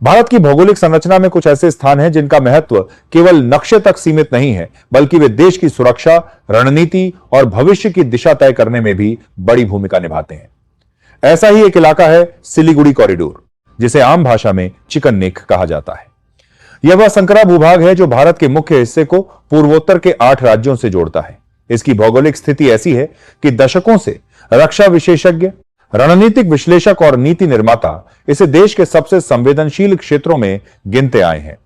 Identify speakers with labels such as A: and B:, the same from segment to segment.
A: भारत की भौगोलिक संरचना में कुछ ऐसे स्थान हैं जिनका महत्व केवल नक्शे तक सीमित नहीं है, बल्कि वे देश की सुरक्षा, रणनीति और भविष्य की दिशा तय करने में भी बड़ी भूमिका निभाते हैं। ऐसा ही एक इलाका है सिलीगुड़ी कॉरिडोर, जिसे आम भाषा में चिकन नेक कहा जाता है। यह वह संकरा भूभाग है जो भारत के मुख्य हिस्से को पूर्वोत्तर के 8 राज्यों से जोड़ता है। इसकी भौगोलिक स्थिति ऐसी है कि दशकों से रक्षा विशेषज्ञ, रणनीतिक विश्लेषक और नीति निर्माता इसे देश के सबसे संवेदनशील क्षेत्रों में गिनते आए हैं।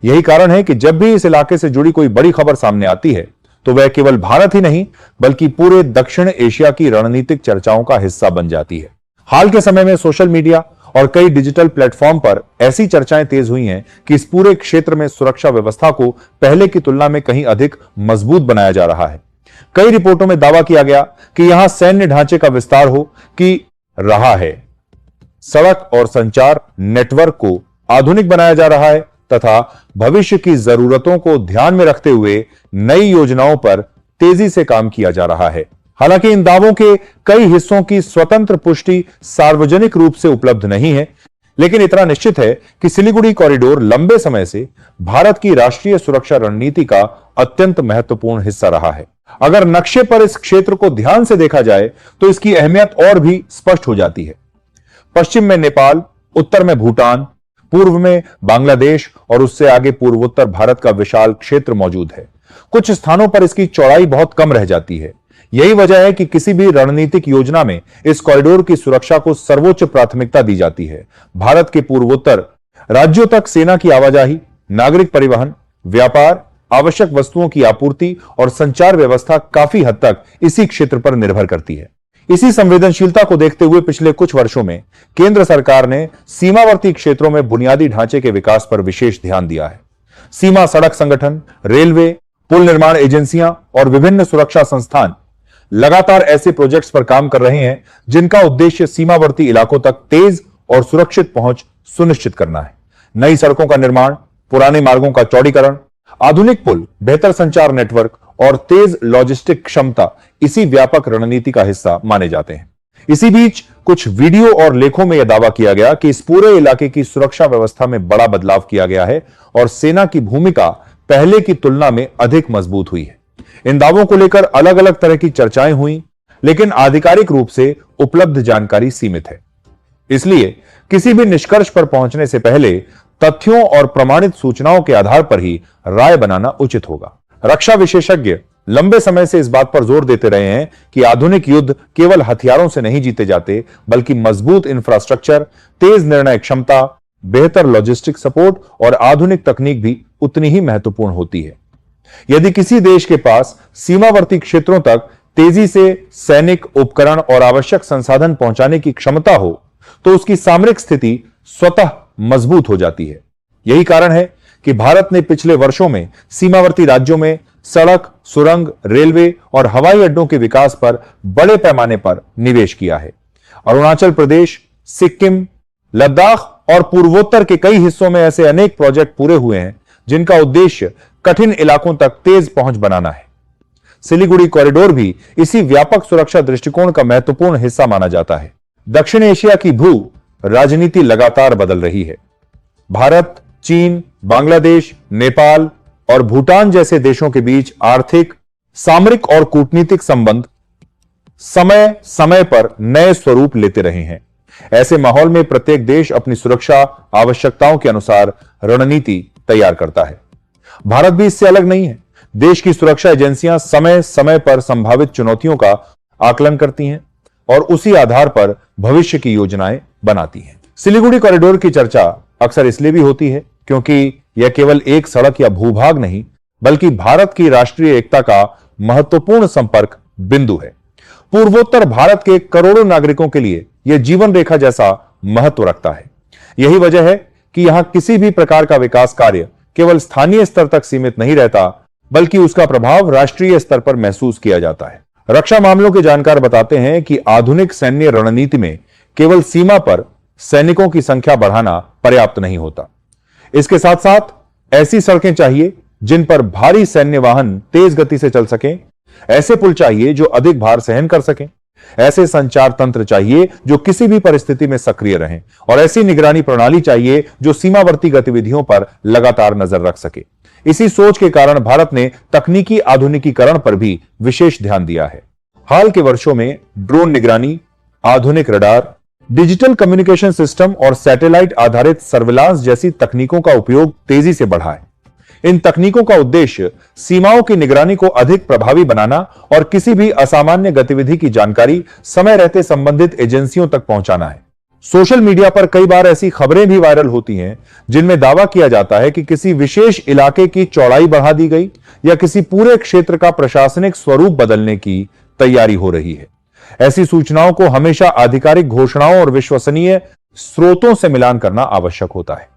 A: यही कारण है कि जब भी इस इलाके से जुड़ी कोई बड़ी खबर सामने आती है तो वह केवल भारत ही नहीं बल्कि पूरे दक्षिण एशिया की रणनीतिक चर्चाओं का हिस्सा बन जाती है। हाल के समय में सोशल मीडिया और कई डिजिटल प्लेटफॉर्म पर ऐसी चर्चाएं तेज हुई हैं कि इस पूरे क्षेत्र में सुरक्षा व्यवस्था को पहले की तुलना में कहीं अधिक मजबूत बनाया जा रहा है। कई रिपोर्टों में दावा किया गया कि यहां सैन्य ढांचे का विस्तार हो कि रहा है, सड़क और संचार नेटवर्क को आधुनिक बनाया जा रहा है तथा भविष्य की जरूरतों को ध्यान में रखते हुए नई योजनाओं पर तेजी से काम किया जा रहा है। हालांकि इन दावों के कई हिस्सों की स्वतंत्र पुष्टि सार्वजनिक रूप से उपलब्ध नहीं है, लेकिन इतना निश्चित है कि सिलीगुड़ी कॉरिडोर लंबे समय से भारत की राष्ट्रीय सुरक्षा रणनीति का अत्यंत महत्वपूर्ण हिस्सा रहा है। अगर नक्शे पर इस क्षेत्र को ध्यान से देखा जाए तो इसकी अहमियत और भी स्पष्ट हो जाती है। पश्चिम में नेपाल, उत्तर में भूटान, पूर्व में बांग्लादेश और उससे आगे पूर्वोत्तर भारत का विशाल क्षेत्र मौजूद है। कुछ स्थानों पर इसकी चौड़ाई बहुत कम रह जाती है। यही वजह है कि किसी भी रणनीतिक योजना में इस कॉरिडोर की सुरक्षा को सर्वोच्च प्राथमिकता दी जाती है। भारत के पूर्वोत्तर राज्यों तक सेना की आवाजाही, नागरिक परिवहन, व्यापार, आवश्यक वस्तुओं की आपूर्ति और संचार व्यवस्था काफी हद तक इसी क्षेत्र पर निर्भर करती है। इसी संवेदनशीलता को देखते हुए पिछले कुछ वर्षों में केंद्र सरकार ने सीमावर्ती क्षेत्रों में बुनियादी ढांचे के विकास पर विशेष ध्यान दिया है। सीमा सड़क संगठन, रेलवे, पुल निर्माण एजेंसियां और विभिन्न सुरक्षा संस्थान लगातार ऐसे प्रोजेक्ट्स पर काम कर रहे हैं जिनका उद्देश्य सीमावर्ती इलाकों तक तेज और सुरक्षित पहुंच सुनिश्चित करना है। नई सड़कों का निर्माण, पुराने मार्गों का चौड़ीकरण, आधुनिक पुल, बेहतर संचार नेटवर्क और तेज लॉजिस्टिक क्षमता इसी व्यापक रणनीति का हिस्सा माने जाते हैं। इसी बीच कुछ वीडियो और लेखों में यह दावा किया गया कि इस पूरे इलाके की सुरक्षा व्यवस्था में बड़ा बदलाव किया गया है और सेना की भूमिका पहले की तुलना में अधिक मजबूत हुई है। इन दावों को लेकर अलग अलग तरह की चर्चाएं हुई, लेकिन आधिकारिक रूप से उपलब्ध जानकारी सीमित है। इसलिए किसी भी निष्कर्ष पर पहुंचने से पहले तथ्यों और प्रमाणित सूचनाओं के आधार पर ही राय बनाना उचित होगा। रक्षा विशेषज्ञ लंबे समय से इस बात पर जोर देते रहे हैं कि आधुनिक युद्ध केवल हथियारों से नहीं जीते जाते, बल्कि मजबूत इंफ्रास्ट्रक्चर, तेज निर्णय क्षमता, बेहतर लॉजिस्टिक सपोर्ट और आधुनिक तकनीक भी उतनी ही महत्वपूर्ण होती है। यदि किसी देश के पास सीमावर्ती क्षेत्रों तक तेजी से सैनिक उपकरण और आवश्यक संसाधन पहुंचाने की क्षमता हो, तो उसकी सामरिक स्थिति स्वतः मजबूत हो जाती है। यही कारण है कि भारत ने पिछले वर्षों में सीमावर्ती राज्यों में सड़क, सुरंग, रेलवे और हवाई अड्डों के विकास पर बड़े पैमाने पर निवेश किया है। अरुणाचल प्रदेश, सिक्किम, लद्दाख और पूर्वोत्तर के कई हिस्सों में ऐसे अनेक प्रोजेक्ट पूरे हुए हैं जिनका उद्देश्य कठिन इलाकों तक तेज पहुंच बनाना है। सिलीगुड़ी कॉरिडोर भी इसी व्यापक सुरक्षा दृष्टिकोण का महत्वपूर्ण हिस्सा माना जाता है। दक्षिण एशिया की भू राजनीति लगातार बदल रही है। भारत, चीन, बांग्लादेश, नेपाल और भूटान जैसे देशों के बीच आर्थिक, सामरिक और कूटनीतिक संबंध समय समय पर नए स्वरूप लेते रहे हैं। ऐसे माहौल में प्रत्येक देश अपनी सुरक्षा आवश्यकताओं के अनुसार रणनीति तैयार करता है। भारत भी इससे अलग नहीं है। देश की सुरक्षा एजेंसियां समय समय पर संभावित चुनौतियों का आकलन करती हैं और उसी आधार पर भविष्य की योजनाएं बनाती हैं। सिलीगुड़ी कॉरिडोर की चर्चा अक्सर इसलिए भी होती है क्योंकि यह केवल एक सड़क या भूभाग नहीं, बल्कि भारत की राष्ट्रीय एकता का महत्वपूर्ण संपर्क बिंदु है। पूर्वोत्तर भारत के करोड़ों नागरिकों के लिए यह जीवन रेखा जैसा महत्व रखता है। यही वजह है कि यहां किसी भी प्रकार का विकास कार्य केवल स्थानीय स्तर तक सीमित नहीं रहता, बल्कि उसका प्रभाव राष्ट्रीय स्तर पर महसूस किया जाता है। रक्षा मामलों के जानकार बताते हैं कि आधुनिक सैन्य रणनीति में केवल सीमा पर सैनिकों की संख्या बढ़ाना पर्याप्त नहीं होता। इसके साथ साथ ऐसी सड़कें चाहिए जिन पर भारी सैन्य वाहन तेज गति से चल सकें, ऐसे पुल चाहिए जो अधिक भार सहन कर सकें, ऐसे संचार तंत्र चाहिए जो किसी भी परिस्थिति में सक्रिय रहें और ऐसी निगरानी प्रणाली चाहिए जो सीमावर्ती गतिविधियों पर लगातार नजर रख सके। इसी सोच के कारण भारत ने तकनीकी आधुनिकीकरण पर भी विशेष ध्यान दिया है। हाल के वर्षों में ड्रोन निगरानी, आधुनिक रडार, डिजिटल कम्युनिकेशन सिस्टम और सैटेलाइट आधारित सर्विलांस जैसी तकनीकों का उपयोग तेजी से बढ़ा है। इन तकनीकों का उद्देश्य सीमाओं की निगरानी को अधिक प्रभावी बनाना और किसी भी असामान्य गतिविधि की जानकारी समय रहते संबंधित एजेंसियों तक पहुंचाना है। सोशल मीडिया पर कई बार ऐसी खबरें भी वायरल होती हैं जिनमें दावा किया जाता है कि किसी विशेष इलाके की चौड़ाई बढ़ा दी गई या किसी पूरे क्षेत्र का प्रशासनिक स्वरूप बदलने की तैयारी हो रही है। ऐसी सूचनाओं को हमेशा आधिकारिक घोषणाओं और विश्वसनीय स्रोतों से मिलान करना आवश्यक होता है।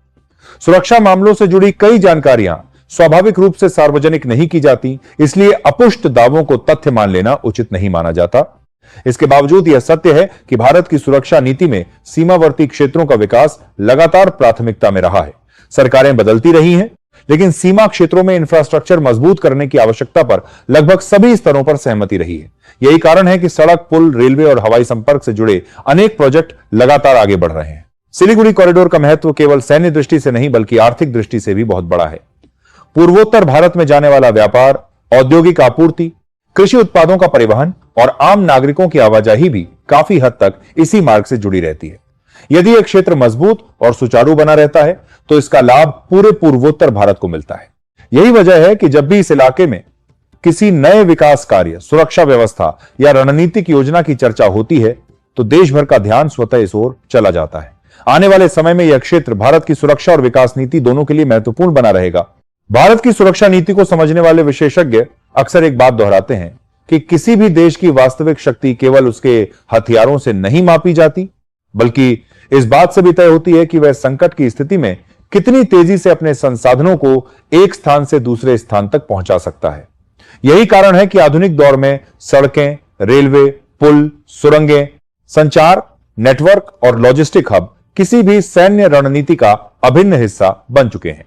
A: सुरक्षा मामलों से जुड़ी कई जानकारियां स्वाभाविक रूप से सार्वजनिक नहीं की जाती, इसलिए अपुष्ट दावों को तथ्य मान लेना उचित नहीं माना जाता। इसके बावजूद यह सत्य है कि भारत की सुरक्षा नीति में सीमावर्ती क्षेत्रों का विकास लगातार प्राथमिकता में रहा है। सरकारें बदलती रही हैं, लेकिन सीमा क्षेत्रों में इंफ्रास्ट्रक्चर मजबूत करने की आवश्यकता पर लगभग सभी स्तरों पर सहमति रही है। यही कारण है कि सड़क, पुल, रेलवे और हवाई संपर्क से जुड़े अनेक प्रोजेक्ट लगातार आगे बढ़ रहे हैं। सिलीगुड़ी कॉरिडोर का महत्व केवल सैन्य दृष्टि से नहीं बल्कि आर्थिक दृष्टि से भी बहुत बड़ा है। पूर्वोत्तर भारत में जाने वाला व्यापार, औद्योगिक आपूर्ति, कृषि उत्पादों का परिवहन और आम नागरिकों की आवाजाही भी काफी हद तक इसी मार्ग से जुड़ी रहती है। यदि एक क्षेत्र मजबूत और सुचारू बना रहता है तो इसका लाभ पूरे पूर्वोत्तर भारत को मिलता है। यही वजह है कि जब भी इस इलाके में किसी नए विकास कार्य, सुरक्षा व्यवस्था या रणनीतिक योजना की चर्चा होती है तो देश भर का ध्यान स्वतः इस ओर चला जाता है। आने वाले समय में यह क्षेत्र भारत की सुरक्षा और विकास नीति दोनों के लिए महत्वपूर्ण बना रहेगा। भारत की सुरक्षा नीति को समझने वाले विशेषज्ञ अक्सर एक बात दोहराते हैं कि किसी भी देश की वास्तविक शक्ति केवल उसके हथियारों से नहीं मापी जाती, बल्कि इस बात से भी तय होती है कि वह संकट की स्थिति में कितनी तेजी से अपने संसाधनों को एक स्थान से दूसरे स्थान तक पहुंचा सकता है। यही कारण है कि आधुनिक दौर में सड़कें, रेलवे, पुल, सुरंगें, संचार नेटवर्क और लॉजिस्टिक हब किसी भी सैन्य रणनीति का अभिन्न हिस्सा बन चुके हैं।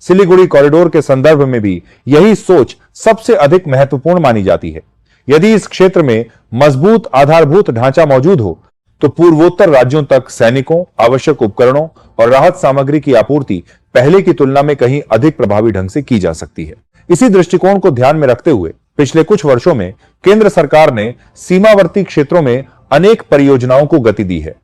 A: सिलीगुड़ी कॉरिडोर के संदर्भ में भी यही सोच सबसे अधिक महत्वपूर्ण मानी जाती है। यदि इस क्षेत्र में मजबूत आधारभूत ढांचा मौजूद हो तो पूर्वोत्तर राज्यों तक सैनिकों, आवश्यक उपकरणों और राहत सामग्री की आपूर्ति पहले की तुलना में कहीं अधिक प्रभावी ढंग से की जा सकती है। इसी दृष्टिकोण को ध्यान में रखते हुए पिछले कुछ वर्षों में केंद्र सरकार ने सीमावर्ती क्षेत्रों में अनेक परियोजनाओं को गति दी है।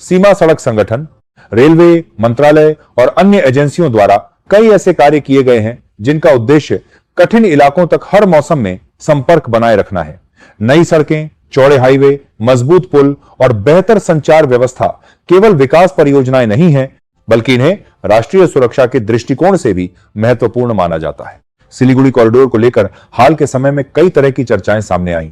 A: सीमा सड़क संगठन, रेलवे मंत्रालय और अन्य एजेंसियों द्वारा कई ऐसे कार्य किए गए हैं जिनका उद्देश्य कठिन इलाकों तक हर मौसम में संपर्क बनाए रखना है। नई सड़कें, चौड़े हाईवे, मजबूत पुल और बेहतर संचार व्यवस्था केवल विकास परियोजनाएं नहीं हैं, बल्कि इन्हें राष्ट्रीय सुरक्षा के दृष्टिकोण से भी महत्वपूर्ण माना जाता है। सिलीगुड़ी कॉरिडोर को लेकर हाल के समय में कई तरह की चर्चाएं सामने आईं।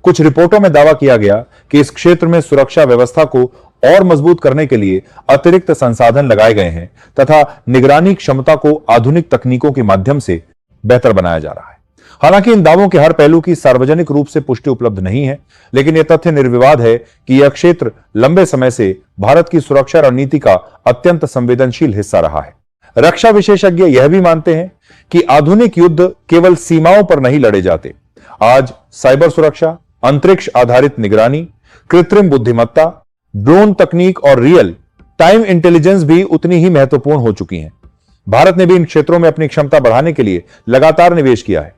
A: कुछ रिपोर्टों में दावा किया गया कि इस क्षेत्र में सुरक्षा व्यवस्था को और मजबूत करने के लिए अतिरिक्त संसाधन लगाए गए हैं तथा निगरानी क्षमता को आधुनिक तकनीकों के माध्यम से बेहतर बनाया जा रहा है। हालांकि इन दावों के हर पहलू की सार्वजनिक रूप से पुष्टि उपलब्ध नहीं है, लेकिन यह तथ्य निर्विवाद है कि यह क्षेत्र लंबे समय से भारत की सुरक्षा रणनीति का अत्यंत संवेदनशील हिस्सा रहा है। रक्षा विशेषज्ञ यह भी मानते हैं कि आधुनिक युद्ध केवल सीमाओं पर नहीं लड़े जाते। आज साइबर सुरक्षा, अंतरिक्ष आधारित निगरानी, कृत्रिम बुद्धिमत्ता, ड्रोन तकनीक और रियल टाइम इंटेलिजेंस भी उतनी ही महत्वपूर्ण हो चुकी हैं। भारत ने भी इन क्षेत्रों में अपनी क्षमता बढ़ाने के लिए लगातार निवेश किया है।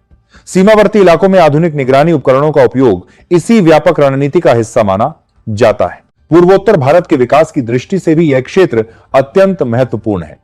A: सीमावर्ती इलाकों में आधुनिक निगरानी उपकरणों का उपयोग इसी व्यापक रणनीति का हिस्सा माना जाता है। पूर्वोत्तर भारत के विकास की दृष्टि से भी यह क्षेत्र अत्यंत महत्वपूर्ण है।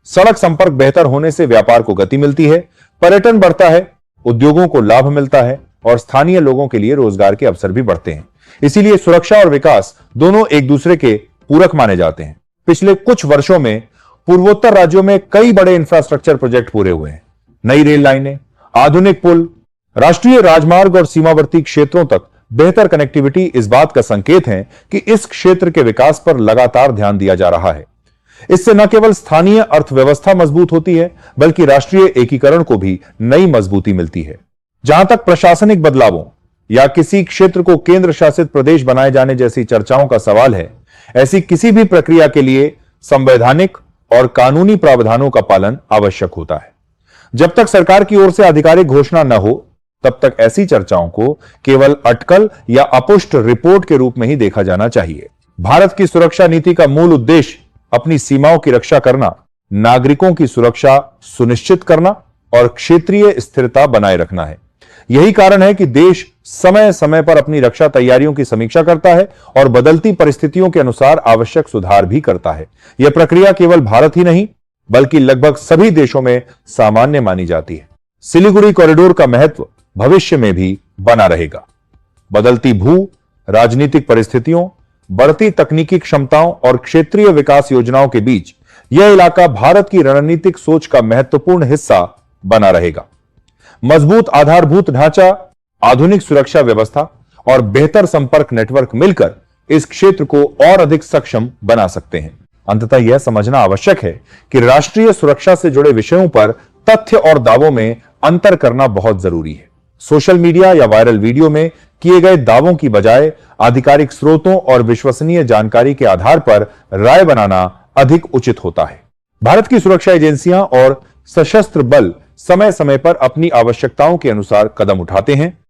A: सड़क संपर्क बेहतर होने से व्यापार को गति मिलती है, पर्यटन बढ़ता है, उद्योगों को लाभ मिलता है और स्थानीय लोगों के लिए रोजगार के अवसर भी बढ़ते हैं। इसीलिए सुरक्षा और विकास दोनों एक दूसरे के पूरक माने जाते हैं। पिछले कुछ वर्षों में पूर्वोत्तर राज्यों में कई बड़े इंफ्रास्ट्रक्चर प्रोजेक्ट पूरे हुए हैं। नई रेल लाइनें, आधुनिक पुल, राष्ट्रीय राजमार्ग और सीमावर्ती क्षेत्रों तक बेहतर कनेक्टिविटी इस बात का संकेत है कि इस क्षेत्र के विकास पर लगातार ध्यान दिया जा रहा है। इससे न केवल स्थानीय अर्थव्यवस्था मजबूत होती है, बल्कि राष्ट्रीय एकीकरण को भी नई मजबूती मिलती है। जहां तक प्रशासनिक बदलावों या किसी क्षेत्र को केंद्र शासित प्रदेश बनाए जाने जैसी चर्चाओं का सवाल है, ऐसी किसी भी प्रक्रिया के लिए संवैधानिक और कानूनी प्रावधानों का पालन आवश्यक होता है। जब तक सरकार की ओर से आधिकारिक घोषणा न हो, तब तक ऐसी चर्चाओं को केवल अटकल या अपुष्ट रिपोर्ट के रूप में ही देखा जाना चाहिए। भारत की सुरक्षा नीति का मूल उद्देश्य अपनी सीमाओं की रक्षा करना, नागरिकों की सुरक्षा सुनिश्चित करना और क्षेत्रीय स्थिरता बनाए रखना है। यही कारण है कि देश समय समय पर अपनी रक्षा तैयारियों की समीक्षा करता है और बदलती परिस्थितियों के अनुसार आवश्यक सुधार भी करता है। यह प्रक्रिया केवल भारत ही नहीं बल्कि लगभग सभी देशों में सामान्य मानी जाती है। सिलीगुड़ी कॉरिडोर का महत्व भविष्य में भी बना रहेगा। बदलती भू राजनीतिक परिस्थितियों, बढ़ती तकनीकी क्षमताओं और क्षेत्रीय विकास योजनाओं के बीच यह इलाका भारत की रणनीतिक सोच का महत्वपूर्ण हिस्सा बना रहेगा। मजबूत आधारभूत ढांचा, आधुनिक सुरक्षा व्यवस्था और बेहतर संपर्क नेटवर्क मिलकर इस क्षेत्र को और अधिक सक्षम बना सकते हैं। अंततः यह समझना आवश्यक है कि राष्ट्रीय सुरक्षा से जुड़े विषयों पर तथ्य और दावों में अंतर करना बहुत जरूरी है। सोशल मीडिया या वायरल वीडियो में किए गए दावों की बजाय आधिकारिक स्रोतों और विश्वसनीय जानकारी के आधार पर राय बनाना अधिक उचित होता है। भारत की सुरक्षा एजेंसियां और सशस्त्र बल समय समय पर अपनी आवश्यकताओं के अनुसार कदम उठाते हैं।